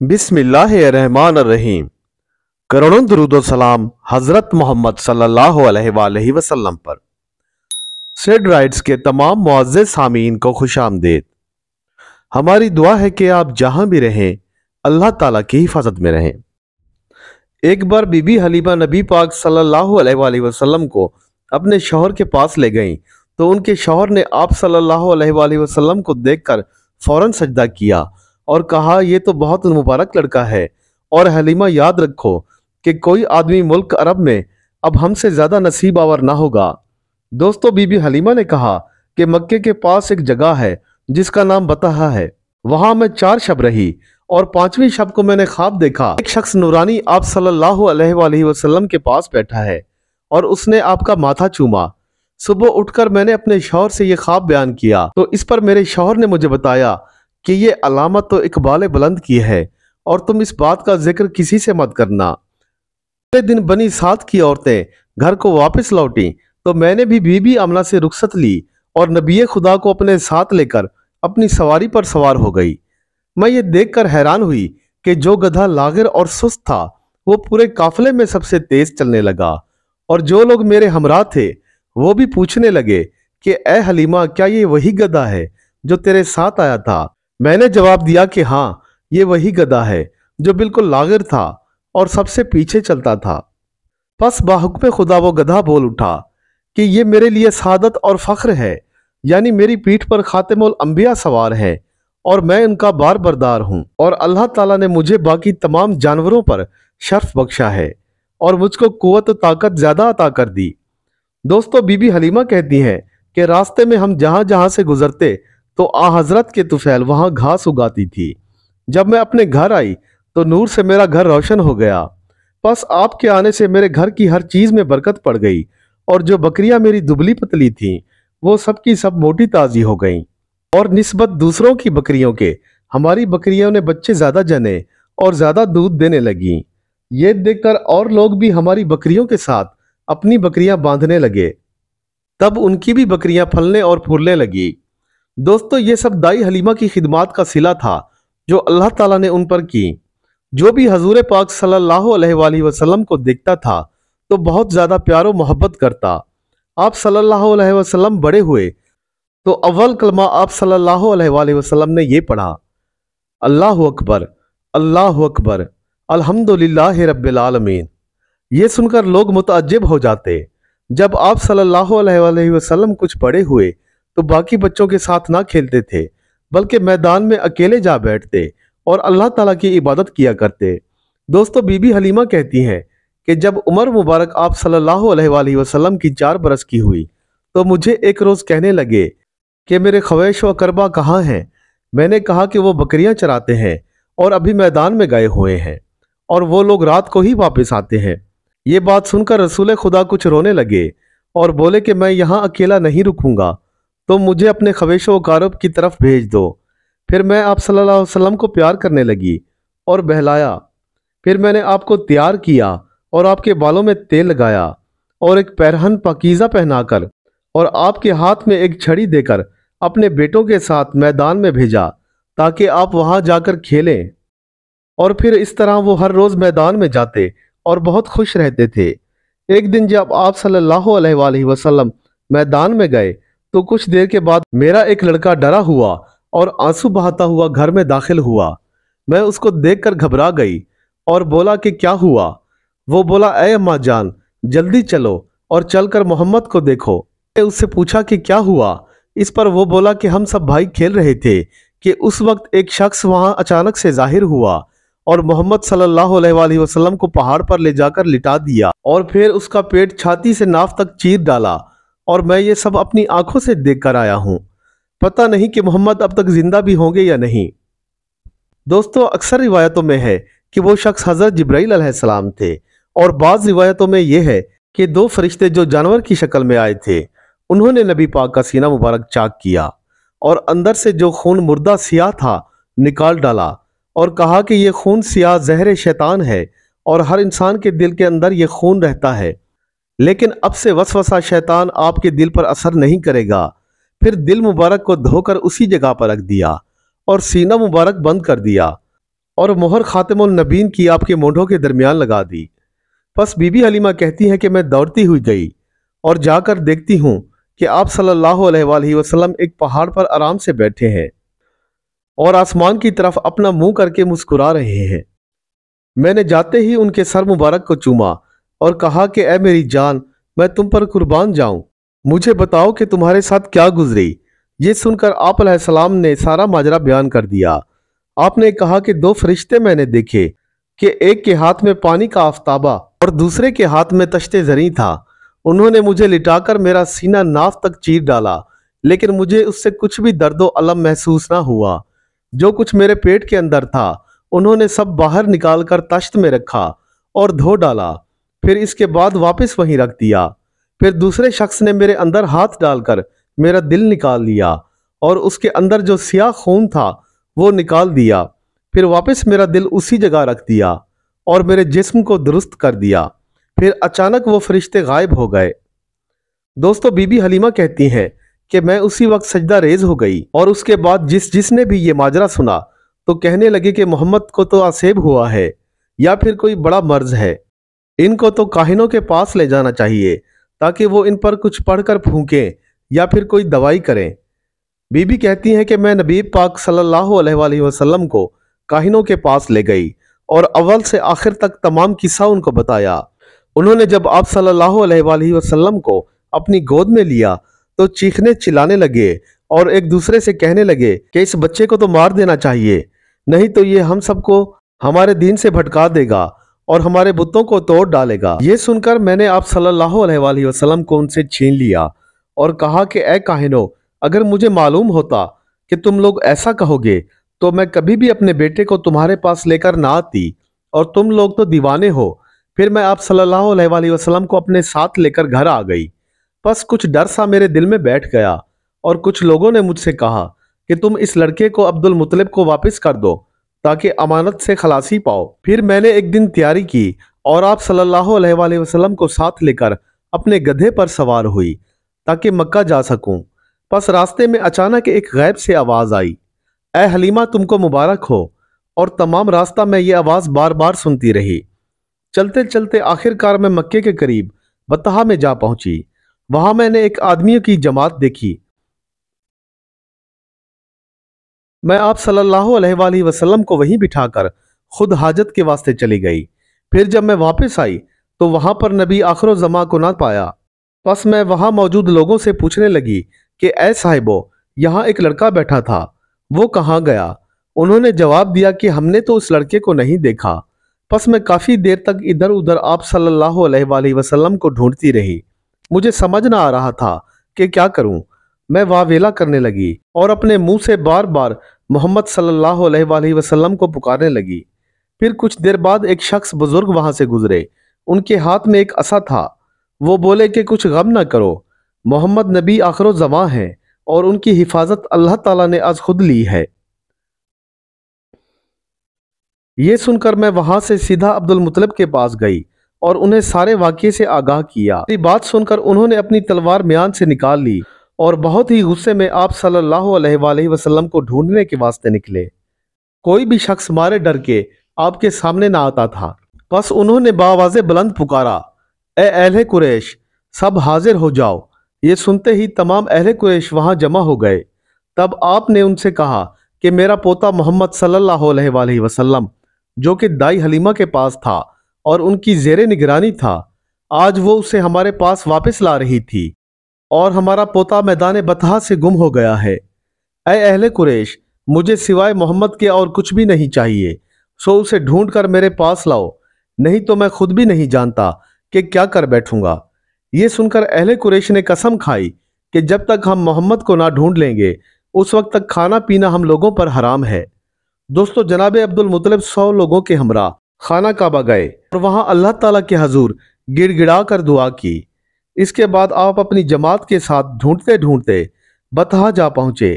बिस्मिल्लाहिर्रहमानिर्रहीम। करोड़ों दुरूद व सलाम हजरत मोहम्मद सल्लल्लाहु अलैहि वसल्लम पर। सेड राइट्स के तमाम मुअज़्ज़ज़ सामीन को खुशामदीद। हमारी दुआ है कि आप जहां भी रहें अल्लाह ताला की हिफाजत में रहें। एक बार बीबी हलीमा नबी पाक सल्लल्लाहु अलैहि वसल्लम को अपने शौहर के पास ले गईं तो उनके शौहर ने आप सल्लल्लाहु अलैहि वसल्लम को देखकर फौरन सजदा किया और कहा, ये तो बहुत मुबारक लड़का है, और हलीमा याद रखो कि कोई आदमी मुल्क अरब में अब हमसे ज़्यादा नसीब आवर ना होगा। दोस्तों, बीबी हलीमा ने कहा कि मक्के के पास एक जगह है जिसका नाम बतहा है। वहां मैं 4 शब रही और 5वीं शब को मैंने ख्वाब देखा, एक शख्स नूरानी आप सल्लल्लाहु अलैहि वसल्लम के पास बैठा है और उसने आपका माथा चूमा। सुबह उठकर मैंने अपने शौहर से ये ख्वाब बयान किया तो इस पर मेरे शौहर ने मुझे बताया कि ये अलामत तो इकबाल बुलंद की है और तुम इस बात का जिक्र किसी से मत करना। अगले दिन बनी साद की औरतें घर को वापस लौटी तो मैंने भी बीबी आमना से रुखसत ली और नबी खुदा को अपने साथ लेकर अपनी सवारी पर सवार हो गई। मैं ये देखकर हैरान हुई कि जो गधा लागिर और सुस्त था वो पूरे काफिले में सबसे तेज चलने लगा, और जो लोग मेरे हमराह थे वो भी पूछने लगे कि ए हलीमा, क्या ये वही गधा है जो तेरे साथ आया था? मैंने जवाब दिया कि हाँ, ये वही गधा है जो बिल्कुल लागिर था और सबसे पीछे चलता था। बस बाहुक्म खुदा वो गधा बोल उठा कि ये मेरे लिए सादत और फख्र है, यानी मेरी पीठ पर खातिमुल अंबिया सवार है और मैं उनका बार बरदार हूँ, और अल्लाह ताला ने मुझे बाकी तमाम जानवरों पर शर्फ बख्शा है और मुझको कुव्वत ताकत ज्यादा अता कर दी। दोस्तों, बीबी हलीमा कहती हैं कि रास्ते में हम जहां जहां से गुजरते तो आ हजरत के तुफैल वहां घास उगाती थी। जब मैं अपने घर आई तो नूर से मेरा घर रोशन हो गया। बस आपके आने से मेरे घर की हर चीज में बरकत पड़ गई, और जो बकरियां मेरी दुबली पतली थीं वो सब की सब मोटी ताजी हो गईं, और निस्बत दूसरों की बकरियों के हमारी बकरियों ने बच्चे ज्यादा जने और ज्यादा दूध देने लगी। ये देखकर और लोग भी हमारी बकरियों के साथ अपनी बकरियां बांधने लगे। तब उनकी भी बकरियां फलने और फूलने लगी। दोस्तों, ये सब दाई हलीमा की खिदमात का सिला था जो अल्लाह ताला ने उन पर की। जो भी हजूर पाक सल्लल्लाहु अलैहि वसल्लम को देखता था तो बहुत ज्यादा प्यारो मोहब्बत करता। आप सल्लल्लाहु अलैहि वसल्लम बड़े हुए तो अव्वल कलमा आप सल्लल्लाहु अलैहि वसल्लम ने ये पढ़ा, अल्लाहु अकबर, अल्लाहु अकबर, अल्हम्दुलिल्लाहि रब्बिल आलमीन। ये सुनकर लोग मुतअज्जिब हो जाते। जब आप सल्लल्लाहु अलैहि वसल्लम कुछ बड़े हुए तो बाकी बच्चों के साथ ना खेलते थे, बल्कि मैदान में अकेले जा बैठते और अल्लाह ताला की इबादत किया करते। दोस्तों, बीबी हलीमा कहती हैं कि जब उमर मुबारक आप सल्लल्लाहु अलैहि वसल्लम की 4 बरस की हुई तो मुझे एक रोज कहने लगे कि मेरे ख्वैश व करबा कहाँ हैं? मैंने कहा कि वो बकरियां चराते हैं और अभी मैदान में गए हुए हैं और वो लोग रात को ही वापस आते हैं। ये बात सुनकर रसूल खुदा कुछ रोने लगे और बोले कि मैं यहाँ अकेला नहीं रुकूंगा, तो मुझे अपने ख्वेश व कारब की तरफ भेज दो। फिर मैं आप सल्लल्लाहु अलैहि वसल्लम को प्यार करने लगी और बहलाया। फिर मैंने आपको तैयार किया और आपके बालों में तेल लगाया और एक पैरहन पाकीज़ा पहनाकर और आपके हाथ में एक छड़ी देकर अपने बेटों के साथ मैदान में भेजा ताकि आप वहां जाकर खेलें। और फिर इस तरह वो हर रोज मैदान में जाते और बहुत खुश रहते थे। एक दिन जब आप सल्लल्लाहु अलैहि वसल्लम मैदान में गए तो कुछ देर के बाद मेरा एक लड़का डरा हुआ और आंसू बहाता हुआ घर में दाखिल हुआ। मैं उसको देखकर घबरा गई और बोला कि क्या हुआ? वो बोला, ए अम्मा जान, जल्दी चलो और चलकर मोहम्मद को देखो। मैंने उससे पूछा कि क्या हुआ? इस पर वो बोला कि हम सब भाई खेल रहे थे कि उस वक्त एक शख्स वहां अचानक से जाहिर हुआ और मोहम्मद सल्लल्लाहु अलैहि वसल्लम को पहाड़ पर ले जाकर लिटा दिया और फिर उसका पेट छाती से नाफ तक चीर डाला, और मैं ये सब अपनी आंखों से देख कर आया हूं। पता नहीं कि मोहम्मद अब तक जिंदा भी होंगे या नहीं। दोस्तों, अक्सर रिवायतों में है कि वो शख्स हजरत जिब्राइल अलैहिस्सलाम थे, और बाज़ रिवायतों में यह है कि 2 फरिश्ते जो जानवर की शक्ल में आए थे उन्होंने नबी पाक का सीना मुबारक चाक किया और अंदर से जो खून मुर्दा सियाह था निकाल डाला और कहा कि यह खून सियाह जहर शैतान है और हर इंसान के दिल के अंदर यह खून रहता है, लेकिन अब से वसवसा शैतान आपके दिल पर असर नहीं करेगा। फिर दिल मुबारक को धोकर उसी जगह पर रख दिया और सीना मुबारक बंद कर दिया। اور मोहर खातिमुल नबीन की आपके मोढ़ों के दरमियान लगा दी। बस बीबी हलीमा कहती हैं कि मैं दौड़ती हुई गई और जाकर देखती हूँ कि आप सल्लल्लाहु अलैहि वसल्लम एक पहाड़ पर आराम से बैठे हैं और आसमान की तरफ अपना मुंह करके मुस्कुरा रहे हैं। मैंने जाते ही उनके सर मुबारक को चूमा और कहा कि ऐ मेरी जान, मैं तुम पर कुर्बान जाऊं, मुझे बताओ कि तुम्हारे साथ क्या गुजरी। ये सुनकर आप अलैहिस्सलाम ने सारा माजरा बयान कर दिया। आपने कहा कि 2 फरिश्ते मैंने देखे कि एक के हाथ में पानी का आफ्ताबा और दूसरे के हाथ में तश्ते ज़री था। उन्होंने मुझे लिटाकर मेरा सीना नाफ तक चीर डाला, लेकिन मुझे उससे कुछ भी दर्दो अलम महसूस ना हुआ। जो कुछ मेरे पेट के अंदर था उन्होंने सब बाहर निकालकर तश्त में रखा और धो डाला, फिर इसके बाद वापस वहीं रख दिया। फिर दूसरे शख्स ने मेरे अंदर हाथ डालकर मेरा दिल निकाल लिया और उसके अंदर जो सियाह खून था वो निकाल दिया, फिर वापस मेरा दिल उसी जगह रख दिया और मेरे जिस्म को दुरुस्त कर दिया। फिर अचानक वो फरिश्ते गायब हो गए। दोस्तों, बीबी हलीमा कहती हैं कि मैं उसी वक्त सजदा रेज हो गई और उसके बाद जिसने भी ये माजरा सुना तो कहने लगे कि मोहम्मद को तो आसेब हुआ है या फिर कोई बड़ा मर्ज है, इनको तो काहिनों के पास ले जाना चाहिए ताकि वो इन पर कुछ पढ़कर फूंकें या फिर कोई दवाई करें। बीबी कहती हैं कि मैं नबी पाक सल्लल्लाहु अलैहि वसल्लम को काहिनों के पास ले गई और अव्वल से आखिर तक तमाम किस्सा उनको बताया। उन्होंने जब आप सल्लल्लाहु अलैहि वसल्लम को अपनी गोद में लिया तो चीखने चिल्लाने लगे और एक दूसरे से कहने लगे कि इस बच्चे को तो मार देना चाहिए, नहीं तो ये हम सबको हमारे दीन से भटका देगा और हमारे बुतों को तोड़ डालेगा। ये सुनकर मैंने आप सल्लल्लाहु अलैहि वसल्लम को उनसे छीन लिया और कहा कि ऐ काहिनो, अगर मुझे मालूम होता कि तुम लोग ऐसा कहोगे तो मैं कभी भी अपने बेटे को तुम्हारे पास लेकर ना आती, और तुम लोग तो दीवाने हो। फिर मैं आप सल्लल्लाहु अलैहि वसल्लम को अपने साथ लेकर घर आ गई। बस कुछ डर सा मेरे दिल में बैठ गया और कुछ लोगों ने मुझसे कहा कि तुम इस लड़के को अब्दुल मुत्तलिब को वापस कर दो ताकि अमानत से खलासी पाओ। फिर मैंने एक दिन तैयारी की और आप सल्लल्लाहु अलैहि वसल्लम को साथ लेकर अपने गधे पर सवार हुई ताकि मक्का जा सकूं। बस रास्ते में अचानक एक गैब से आवाज आई, ऐ हलीमा, तुमको मुबारक हो। और तमाम रास्ता मैं ये आवाज बार बार सुनती रही। चलते चलते आखिरकार मैं मक्के के करीब बतहा में जा पहुंची। वहां मैंने एक आदमियों की जमात देखी। मैं आप सल्लल्लाहु अलैहि वसल्लम को वहीं बिठाकर खुद हाजत के वास्ते चली गई। फिर जब मैं वापस आई तो वहां पर नबी आखिर ज़मा को ना पाया। बस मैं वहां मौजूद लोगों से पूछने लगी कि ऐ साहिबो, यहाँ एक लड़का बैठा था, वो कहाँ गया? उन्होंने जवाब दिया कि हमने तो उस लड़के को नहीं देखा। बस मैं काफ़ी देर तक इधर उधर आप सल्लल्लाहु अलैहि वसल्लम को ढूंढती रही। मुझे समझ ना आ रहा था कि क्या करूं। मैं वावेला करने लगी और अपने मुंह से बार बार मोहम्मद सल्लल्लाहु अलैहि वसल्लम को पुकारने लगी। फिर कुछ देर बाद एक शख्स बुजुर्ग वहां से गुजरे। उनके हाथ में एक असा था। वो बोले कि कुछ गम ना करो, मोहम्मद नबी आखिर ज़मा है और उनकी हिफाजत अल्लाह ताला ने आज खुद ली है। ये सुनकर मैं वहां से सीधा अब्दुल मुत्तलिब के पास गई और उन्हें सारे वाक़ये से आगाह किया। मेरी बात सुनकर उन्होंने अपनी तलवार म्यान से निकाल ली और बहुत ही गुस्से में आप सल्लल्लाहु अलैहि वसल्लम को ढूंढने के वास्ते निकले। कोई भी शख्स मारे डर के आपके सामने ना आता था। बस उन्होंने बावाज़े बुलंद पुकारा, ए अहले कुरैश, सब हाजिर हो जाओ। ये सुनते ही तमाम अहले कुरैश वहां जमा हो गए। तब आपने उनसे कहा कि मेरा पोता मोहम्मद सल्लल्लाहु अलैहि वसल्लम, जो कि दाई हलीमा के पास था और उनकी ज़ेरे निगरानी था, आज वो उसे हमारे पास वापस ला रही थी और हमारा पोता मैदान बतहा से गुम हो गया है। ऐ अहले कुरैश, मुझे सिवाय मोहम्मद के और कुछ भी नहीं चाहिए, सो उसे ढूंढ कर मेरे पास लाओ, नहीं तो मैं खुद भी नहीं जानता कि क्या कर बैठूंगा। ये सुनकर अहले कुरैश ने कसम खाई कि जब तक हम मोहम्मद को ना ढूंढ लेंगे उस वक्त तक खाना पीना हम लोगों पर हराम है। दोस्तों, जनाब अब्दुल मुत्तलिब 100 लोगों के हमरा खाना काबा गए और वहां अल्लाह ताला के हजूर गिड़गिड़ा कर दुआ की। इसके बाद आप अपनी जमात के साथ ढूंढते ढूंढते बतहा जा पहुंचे।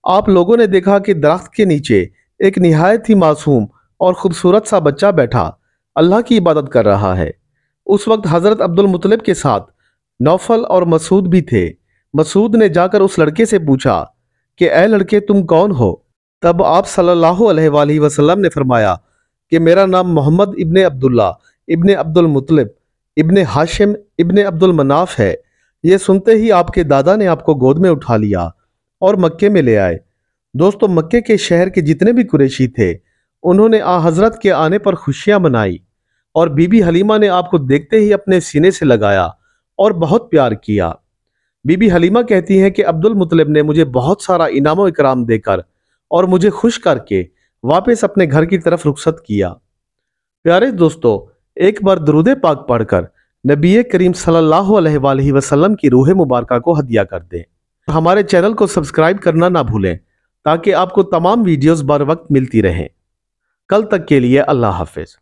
आप लोगों ने देखा कि दरख्त के नीचे एक निहायत ही मासूम और खूबसूरत सा बच्चा बैठा अल्लाह की इबादत कर रहा है। उस वक्त हजरत अब्दुल मुत्तलिब के साथ नौफल और मसूद भी थे। मसूद ने जाकर उस लड़के से पूछा कि ऐ लड़के, तुम कौन हो? तब आप सल्लल्लाहु अलैहि वसल्लम ने फरमाया کہ میرا نام محمد ابن عبداللہ ابن عبد المطلب ابن ہاشم ابن عبد المناف ہے۔ یہ سنتے ہی آپ کے دادا نے آپ کو گود میں اٹھا لیا اور مکے میں لے آئے۔ دوستو، مکے کے شہر کے جتنے بھی قریشی تھے انہوں نے آن حضرت کے آنے پر خوشیاں منائی، اور بی بی حلیمہ نے آپ کو دیکھتے ہی اپنے سینے سے لگایا اور بہت پیار کیا۔ بی بی حلیمہ کہتی ہیں کہ عبد المطلب نے مجھے بہت سارا انعام و اکرام دے کر اور مجھے خوش کر کے واپس اپنے گھر کی طرف رخصت کیا۔ پیارے دوستو، ایک بار درود پاک پڑھ کر نبی کریم صلی اللہ علیہ وآلہ وسلم کی روح مبارکہ کو ہدیہ کر دیں۔ ہمارے چینل کو سبسکرائب کرنا نہ بھولیں تاکہ آپ کو تمام ویڈیوز بر وقت ملتی رہیں۔ کل تک کے لیے اللہ حافظ۔